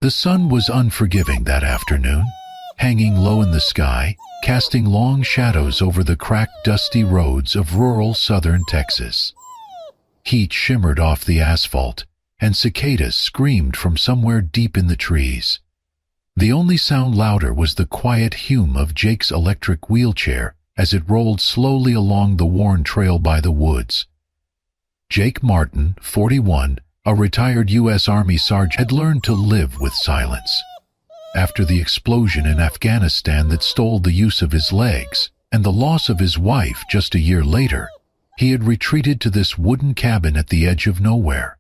The sun was unforgiving that afternoon, hanging low in the sky, casting long shadows over the cracked, dusty roads of rural southern Texas. Heat shimmered off the asphalt, and cicadas screamed from somewhere deep in the trees. The only sound louder was the quiet hum of Jake's electric wheelchair as it rolled slowly along the worn trail by the woods. Jake Martin, 41, a retired U.S. Army sergeant, had learned to live with silence. After the explosion in Afghanistan that stole the use of his legs, and the loss of his wife just a year later, he had retreated to this wooden cabin at the edge of nowhere.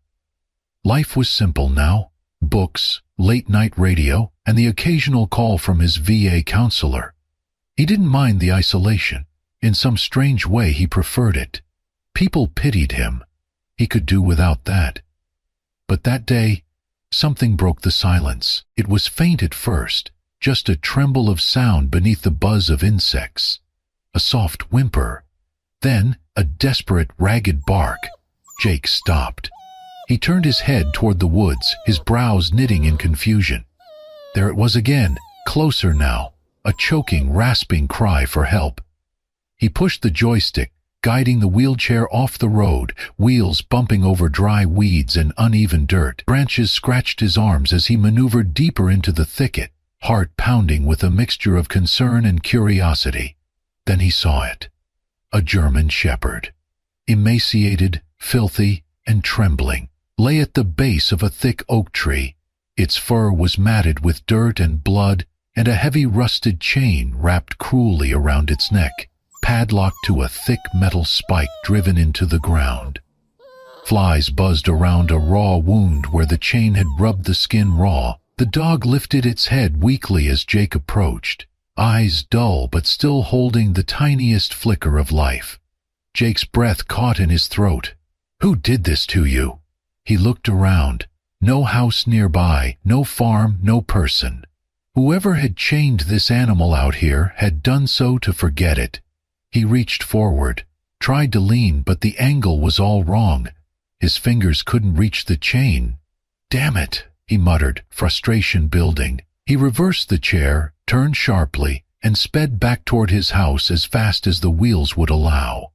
Life was simple now: books, late-night radio, and the occasional call from his VA counselor. He didn't mind the isolation. In some strange way, he preferred it. People pitied him. He could do without that. But that day, something broke the silence. It was faint at first, just a tremble of sound beneath the buzz of insects. A soft whimper. Then, a desperate, ragged bark. Jake stopped. He turned his head toward the woods, his brows knitting in confusion. There it was again, closer now, a choking, rasping cry for help. He pushed the joystick, guiding the wheelchair off the road, wheels bumping over dry weeds and uneven dirt. Branches scratched his arms as he maneuvered deeper into the thicket, heart pounding with a mixture of concern and curiosity. Then he saw it. A German shepherd, emaciated, filthy, and trembling, lay at the base of a thick oak tree. Its fur was matted with dirt and blood, and a heavy rusted chain wrapped cruelly around its neck, padlocked to a thick metal spike driven into the ground. Flies buzzed around a raw wound where the chain had rubbed the skin raw. The dog lifted its head weakly as Jake approached, eyes dull but still holding the tiniest flicker of life. Jake's breath caught in his throat. "Who did this to you?" He looked around. No house nearby, no farm, no person. Whoever had chained this animal out here had done so to forget it. He reached forward, tried to lean, but the angle was all wrong. His fingers couldn't reach the chain. "Damn it," he muttered, frustration building. He reversed the chair, turned sharply, and sped back toward his house as fast as the wheels would allow.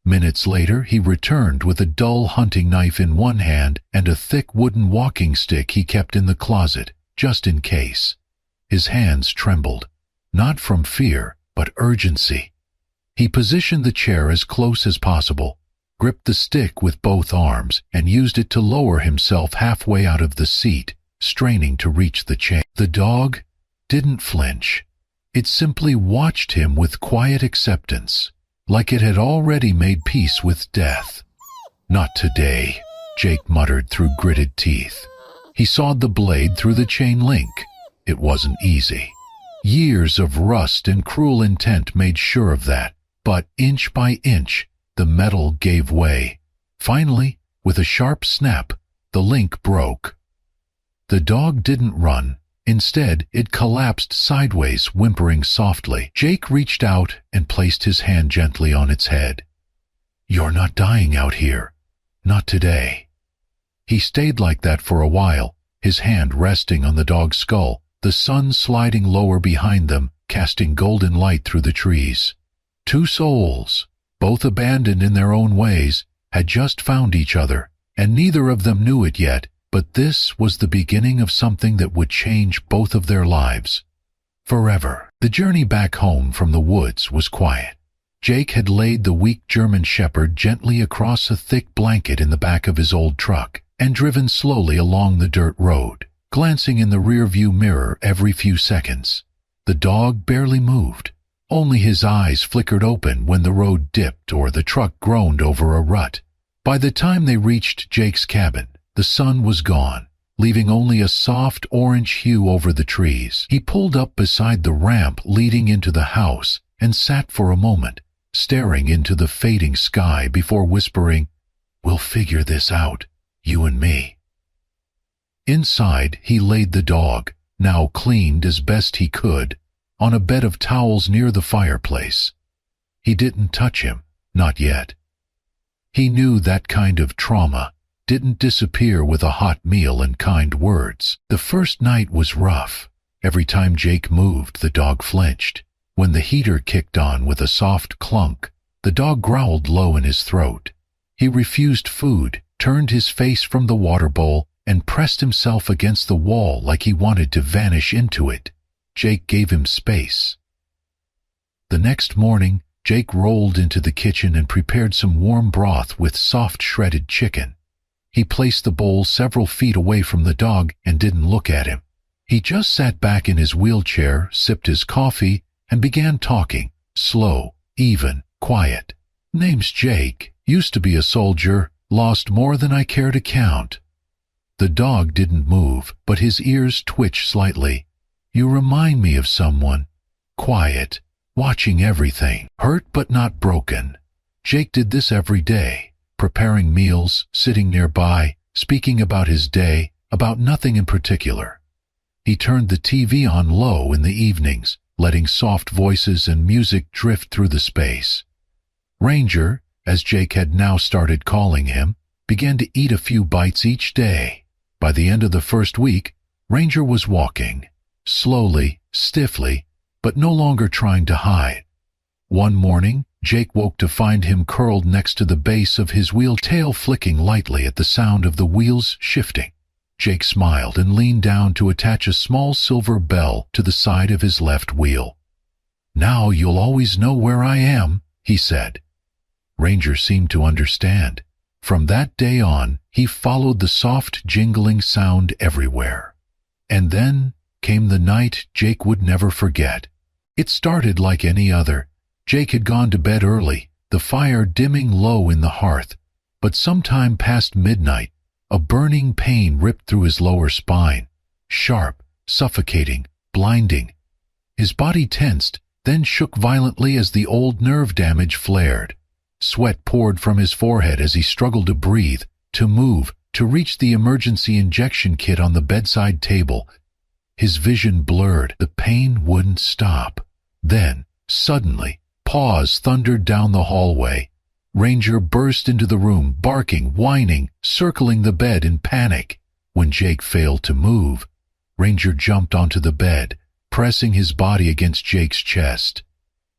Minutes later, he returned with a dull hunting knife in one hand and a thick wooden walking stick he kept in the closet, just in case. His hands trembled, not from fear, but urgency. He positioned the chair as close as possible, gripped the stick with both arms, and used it to lower himself halfway out of the seat, straining to reach the chain. The dog didn't flinch. It simply watched him with quiet acceptance, like it had already made peace with death. "Not today," Jake muttered through gritted teeth. He sawed the blade through the chain link. It wasn't easy. Years of rust and cruel intent made sure of that, but inch by inch, the metal gave way. Finally, with a sharp snap, the link broke. The dog didn't run. Instead, it collapsed sideways, whimpering softly. Jake reached out and placed his hand gently on its head. "You're not dying out here. Not today." He stayed like that for a while, his hand resting on the dog's skull, the sun sliding lower behind them, casting golden light through the trees. Two souls, both abandoned in their own ways, had just found each other, and neither of them knew it yet, but this was the beginning of something that would change both of their lives. Forever. The journey back home from the woods was quiet. Jake had laid the weak German shepherd gently across a thick blanket in the back of his old truck and driven slowly along the dirt road, glancing in the rearview mirror every few seconds. The dog barely moved. Only his eyes flickered open when the road dipped or the truck groaned over a rut. By the time they reached Jake's cabin, the sun was gone, leaving only a soft orange hue over the trees. He pulled up beside the ramp leading into the house and sat for a moment, staring into the fading sky before whispering, "We'll figure this out, you and me." Inside, he laid the dog, now cleaned as best he could, on a bed of towels near the fireplace. He didn't touch him, not yet. He knew that kind of trauma, didn't disappear with a hot meal and kind words. The first night was rough. Every time Jake moved, the dog flinched. When the heater kicked on with a soft clunk, the dog growled low in his throat. He refused food, turned his face from the water bowl, and pressed himself against the wall like he wanted to vanish into it. Jake gave him space. The next morning, Jake rolled into the kitchen and prepared some warm broth with soft shredded chicken. He placed the bowl several feet away from the dog and didn't look at him. He just sat back in his wheelchair, sipped his coffee, and began talking, slow, even, quiet. "Name's Jake. Used to be a soldier. Lost more than I care to count." The dog didn't move, but his ears twitched slightly. "You remind me of someone. Quiet, watching everything. Hurt but not broken." Jake did this every day, preparing meals, sitting nearby, speaking about his day, about nothing in particular. He turned the TV on low in the evenings, letting soft voices and music drift through the space. Ranger, as Jake had now started calling him, began to eat a few bites each day. By the end of the first week, Ranger was walking, slowly, stiffly, but no longer trying to hide. One morning, Jake woke to find him curled next to the base of his wheel, tail flicking lightly at the sound of the wheels shifting. Jake smiled and leaned down to attach a small silver bell to the side of his left wheel. "Now you'll always know where I am," he said. Ranger seemed to understand. From that day on, he followed the soft jingling sound everywhere. And then came the night Jake would never forget. It started like any other. Jake had gone to bed early, the fire dimming low in the hearth, but sometime past midnight, a burning pain ripped through his lower spine, sharp, suffocating, blinding. His body tensed, then shook violently as the old nerve damage flared. Sweat poured from his forehead as he struggled to breathe, to move, to reach the emergency injection kit on the bedside table. His vision blurred. The pain wouldn't stop. Then, suddenly, paws thundered down the hallway. Ranger burst into the room, barking, whining, circling the bed in panic. When Jake failed to move, Ranger jumped onto the bed, pressing his body against Jake's chest.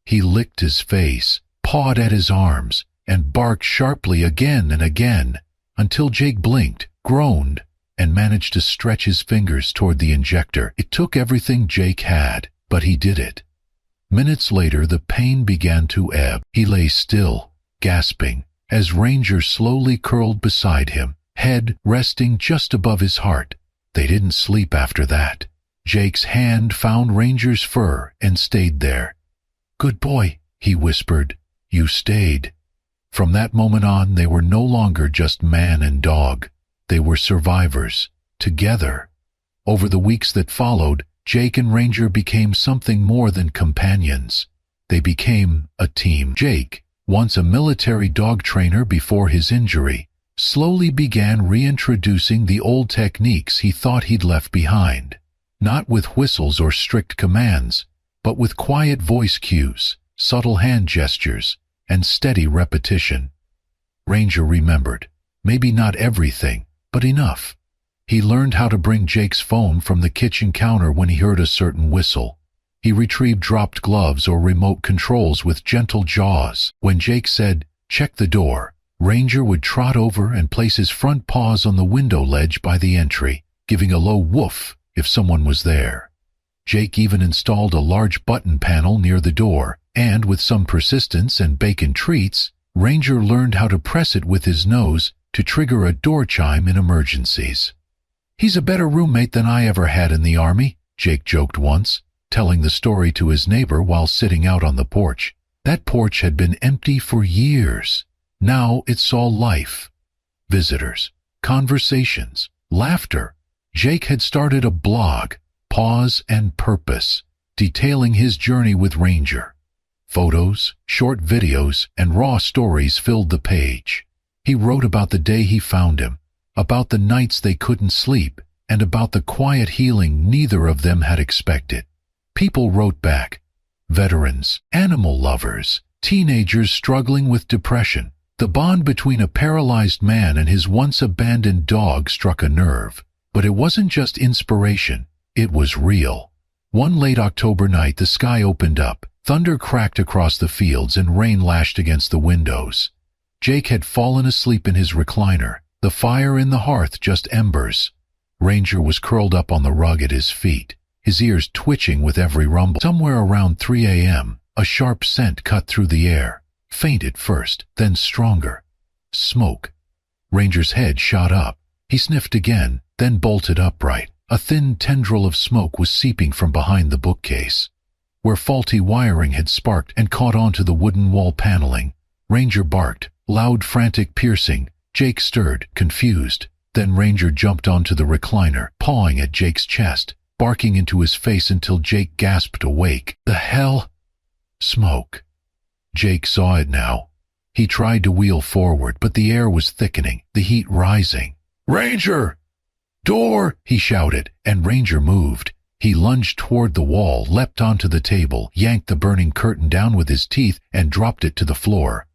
He licked his face, pawed at his arms, and barked sharply again and again, until Jake blinked, groaned, and managed to stretch his fingers toward the injector. It took everything Jake had, but he did it. Minutes later, the pain began to ebb. He lay still, gasping, as Ranger slowly curled beside him, head resting just above his heart. They didn't sleep after that. Jake's hand found Ranger's fur and stayed there. "Good boy," he whispered. "You stayed." From that moment on, they were no longer just man and dog. They were survivors, together. Over the weeks that followed, Jake and Ranger became something more than companions. They became a team. Jake, once a military dog trainer before his injury, slowly began reintroducing the old techniques he thought he'd left behind. Not with whistles or strict commands, but with quiet voice cues, subtle hand gestures, and steady repetition. Ranger remembered, maybe not everything, but enough. He learned how to bring Jake's phone from the kitchen counter when he heard a certain whistle. He retrieved dropped gloves or remote controls with gentle jaws. When Jake said, "Check the door," Ranger would trot over and place his front paws on the window ledge by the entry, giving a low woof if someone was there. Jake even installed a large button panel near the door, and with some persistence and bacon treats, Ranger learned how to press it with his nose to trigger a door chime in emergencies. "He's a better roommate than I ever had in the Army," Jake joked once, telling the story to his neighbor while sitting out on the porch. That porch had been empty for years. Now it saw life. Visitors, conversations, laughter. Jake had started a blog, Pause and Purpose, detailing his journey with Ranger. Photos, short videos, and raw stories filled the page. He wrote about the day he found him, about the nights they couldn't sleep, and about the quiet healing neither of them had expected. People wrote back. Veterans, animal lovers, teenagers struggling with depression, The bond between a paralyzed man and his once abandoned dog struck a nerve. But it wasn't just inspiration, it was real. One late October night the sky opened up, thunder cracked across the fields and rain lashed against the windows. Jake had fallen asleep in his recliner, the fire in the hearth just embers. Ranger was curled up on the rug at his feet, his ears twitching with every rumble. Somewhere around 3 a.m., a sharp scent cut through the air, faint at first, then stronger. Smoke. Ranger's head shot up. He sniffed again, then bolted upright. A thin tendril of smoke was seeping from behind the bookcase. Where faulty wiring had sparked and caught onto the wooden wall paneling, Ranger barked, loud, frantic, piercing. Jake stirred, confused. Then Ranger jumped onto the recliner, pawing at Jake's chest, barking into his face until Jake gasped awake. The hell? Smoke. Jake saw it now. He tried to wheel forward, but the air was thickening, the heat rising. "Ranger! Door!" he shouted, and Ranger moved. He lunged toward the wall, leapt onto the table, yanked the burning curtain down with his teeth, and dropped it to the floor.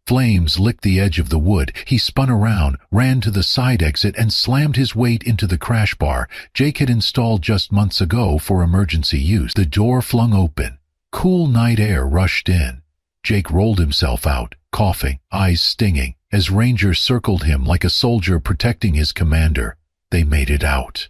Flames licked the edge of the wood. He spun around, ran to the side exit, and slammed his weight into the crash bar Jake had installed just months ago for emergency use. The door flung open. Cool night air rushed in. Jake rolled himself out, coughing, eyes stinging, as Ranger circled him like a soldier protecting his commander. They made it out.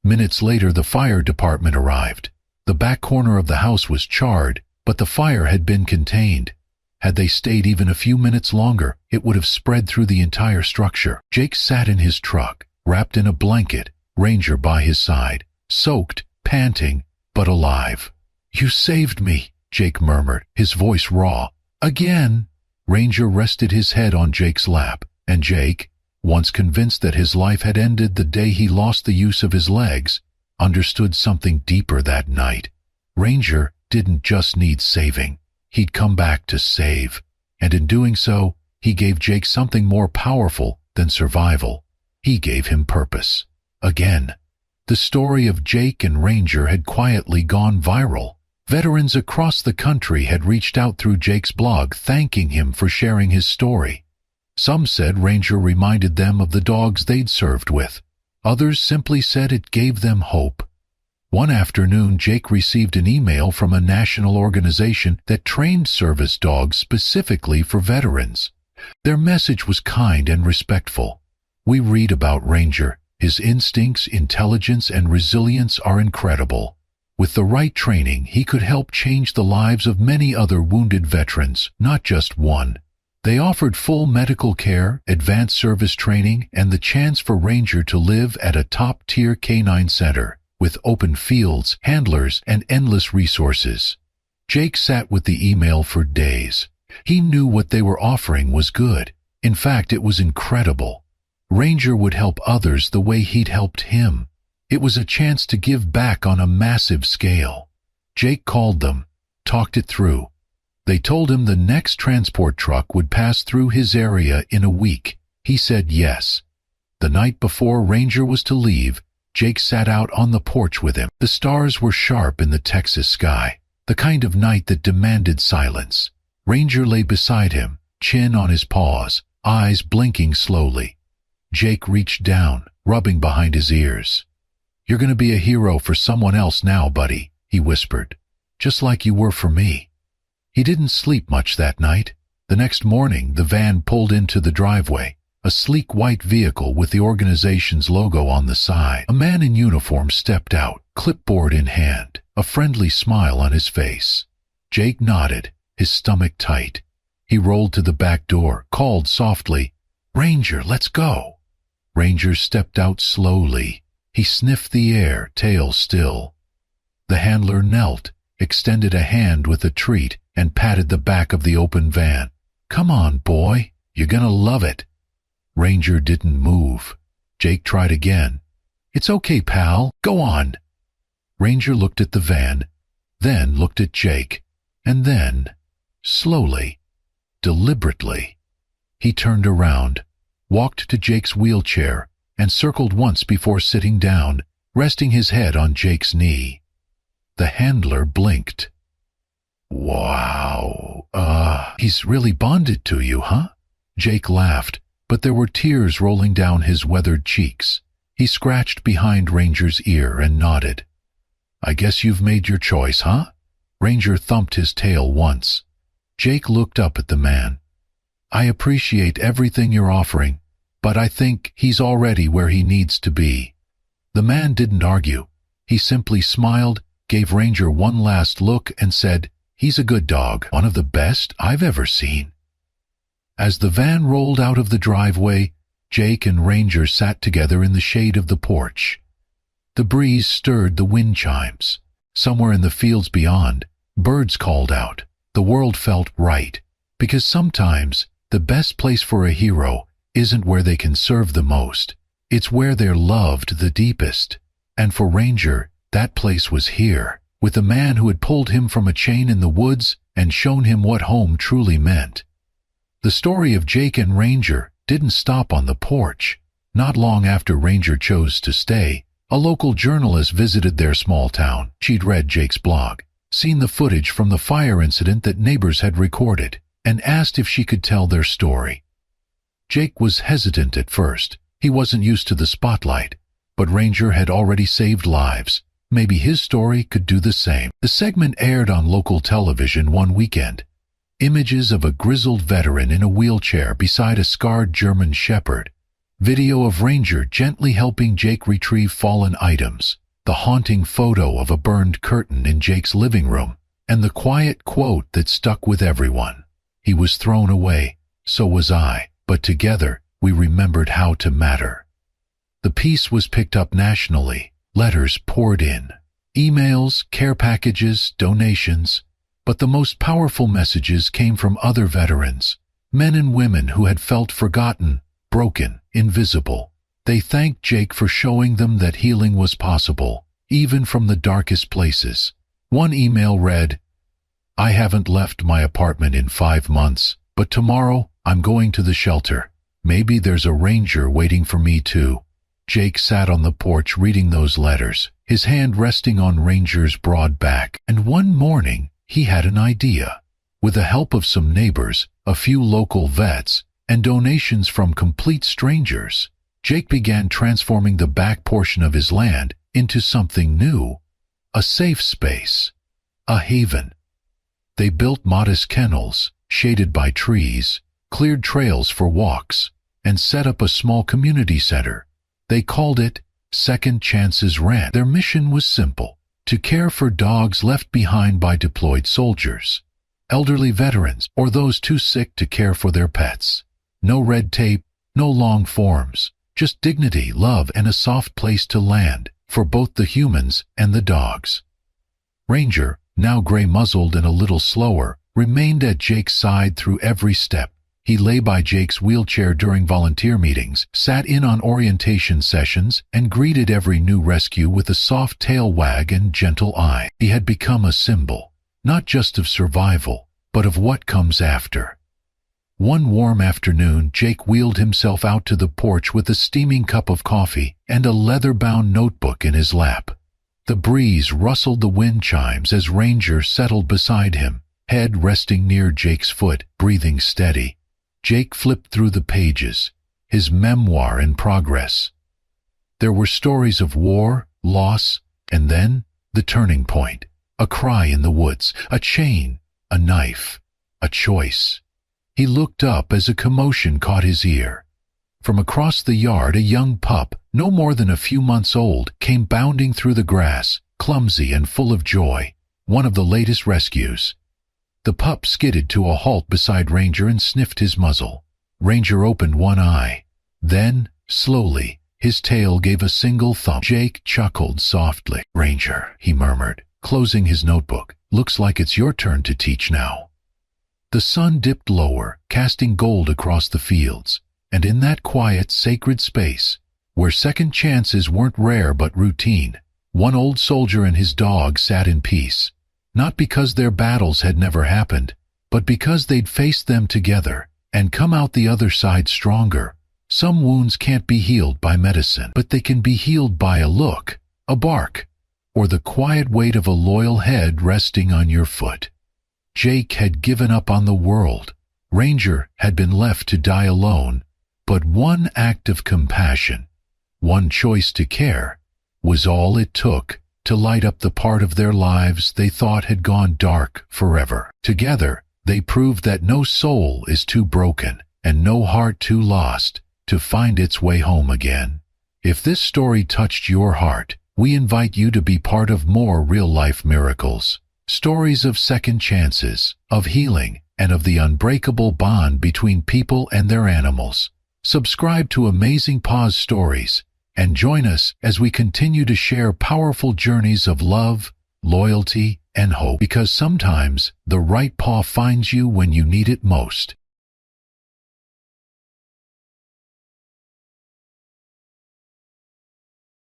Minutes later, the fire department arrived. The back corner of the house was charred, but the fire had been contained. Had they stayed even a few minutes longer, it would have spread through the entire structure. Jake sat in his truck, wrapped in a blanket, Ranger by his side, soaked, panting, but alive. "You saved me," Jake murmured, his voice raw. "Again." Ranger rested his head on Jake's lap, and Jake, once convinced that his life had ended the day he lost the use of his legs, understood something deeper that night. Ranger didn't just need saving. He'd come back to save, and in doing so, he gave Jake something more powerful than survival. He gave him purpose. Again. The story of Jake and Ranger had quietly gone viral. Veterans across the country had reached out through Jake's blog thanking him for sharing his story. Some said Ranger reminded them of the dogs they'd served with. Others simply said it gave them hope. One afternoon, Jake received an email from a national organization that trained service dogs specifically for veterans. Their message was kind and respectful. "We read about Ranger. His instincts, intelligence, and resilience are incredible. With the right training, he could help change the lives of many other wounded veterans, not just one." They offered full medical care, advanced service training, and the chance for Ranger to live at a top-tier canine center, with open fields, handlers, and endless resources. Jake sat with the email for days. He knew what they were offering was good. In fact, it was incredible. Ranger would help others the way he'd helped him. It was a chance to give back on a massive scale. Jake called them, talked it through. They told him the next transport truck would pass through his area in a week. He said yes. The night before Ranger was to leave, Jake sat out on the porch with him. The stars were sharp in the Texas sky, the kind of night that demanded silence. Ranger lay beside him, chin on his paws, eyes blinking slowly. Jake reached down, rubbing behind his ears. "You're going to be a hero for someone else now, buddy," he whispered, "just like you were for me." He didn't sleep much that night. The next morning, the van pulled into the driveway, a sleek white vehicle with the organization's logo on the side. A man in uniform stepped out, clipboard in hand, a friendly smile on his face. Jake nodded, his stomach tight. He rolled to the back door, called softly, "Ranger, let's go." Ranger stepped out slowly. He sniffed the air, tail still. The handler knelt, extended a hand with a treat, and patted the back of the open van. "Come on, boy, you're gonna love it." Ranger didn't move. Jake tried again. "It's okay, pal, go on." Ranger looked at the van, then looked at Jake, and then, slowly, deliberately, he turned around, walked to Jake's wheelchair, and circled once before sitting down, resting his head on Jake's knee. The handler blinked. "Wow, he's really bonded to you, huh?" Jake laughed, but there were tears rolling down his weathered cheeks. He scratched behind Ranger's ear and nodded. "I guess you've made your choice, huh?" Ranger thumped his tail once. Jake looked up at the man. "I appreciate everything you're offering, but I think he's already where he needs to be." The man didn't argue. He simply smiled, gave Ranger one last look, and said, "He's a good dog, one of the best I've ever seen." As the van rolled out of the driveway, Jake and Ranger sat together in the shade of the porch. The breeze stirred the wind chimes. Somewhere in the fields beyond, birds called out. The world felt right, because sometimes the best place for a hero isn't where they can serve the most. It's where they're loved the deepest. And for Ranger, that place was here, with the man who had pulled him from a chain in the woods and shown him what home truly meant. The story of Jake and Ranger didn't stop on the porch. Not long after Ranger chose to stay, a local journalist visited their small town. She'd read Jake's blog, seen the footage from the fire incident that neighbors had recorded, and asked if she could tell their story. Jake was hesitant at first. He wasn't used to the spotlight, but Ranger had already saved lives. Maybe his story could do the same. The segment aired on local television one weekend. Images of a grizzled veteran in a wheelchair beside a scarred German shepherd. Video of Ranger gently helping Jake retrieve fallen items. The haunting photo of a burned curtain in Jake's living room. And the quiet quote that stuck with everyone. "He was thrown away, so was I, but together we remembered how to matter." The piece was picked up nationally. Letters poured in. Emails, care packages, donations. But the most powerful messages came from other veterans, men and women who had felt forgotten, broken, invisible. They thanked Jake for showing them that healing was possible, even from the darkest places. One email read, "I haven't left my apartment in 5 months, but tomorrow I'm going to the shelter. Maybe there's a ranger waiting for me too." Jake sat on the porch reading those letters, his hand resting on Ranger's broad back, and one morning he had an idea. With the help of some neighbors, a few local vets, and donations from complete strangers, Jake began transforming the back portion of his land into something new. A safe space. A haven. They built modest kennels, shaded by trees, cleared trails for walks, and set up a small community center. They called it Second Chances Ranch. Their mission was simple: to care for dogs left behind by deployed soldiers, elderly veterans, or those too sick to care for their pets. No red tape, no long forms, just dignity, love, and a soft place to land for both the humans and the dogs. Ranger, now gray-muzzled and a little slower, remained at Jake's side through every step. He lay by Jake's wheelchair during volunteer meetings, sat in on orientation sessions, and greeted every new rescue with a soft tail wag and gentle eye. He had become a symbol, not just of survival, but of what comes after. One warm afternoon, Jake wheeled himself out to the porch with a steaming cup of coffee and a leather-bound notebook in his lap. The breeze rustled the wind chimes as Ranger settled beside him, head resting near Jake's foot, breathing steady. Jake flipped through the pages, his memoir in progress. There were stories of war, loss, and then the turning point. A cry in the woods, a chain, a knife, a choice. He looked up as a commotion caught his ear. From across the yard, a young pup, no more than a few months old, came bounding through the grass, clumsy and full of joy, one of the latest rescues. The pup skidded to a halt beside Ranger and sniffed his muzzle. Ranger opened one eye. Then, slowly, his tail gave a single thump. Jake chuckled softly. "Ranger," he murmured, closing his notebook, "looks like it's your turn to teach now." The sun dipped lower, casting gold across the fields, and in that quiet, sacred space, where second chances weren't rare but routine, one old soldier and his dog sat in peace. Not because their battles had never happened, but because they'd faced them together and come out the other side stronger. Some wounds can't be healed by medicine, but they can be healed by a look, a bark, or the quiet weight of a loyal head resting on your foot. Jake had given up on the world. Ranger had been left to die alone, but one act of compassion, one choice to care, was all it took to light up the part of their lives they thought had gone dark forever. Together, they proved that no soul is too broken and no heart too lost to find its way home again. If this story touched your heart, we invite you to be part of more real-life miracles, stories of second chances, of healing, and of the unbreakable bond between people and their animals. Subscribe to Amazing Paws Stories and join us as we continue to share powerful journeys of love, loyalty, and hope, because sometimes the right paw finds you when you need it most.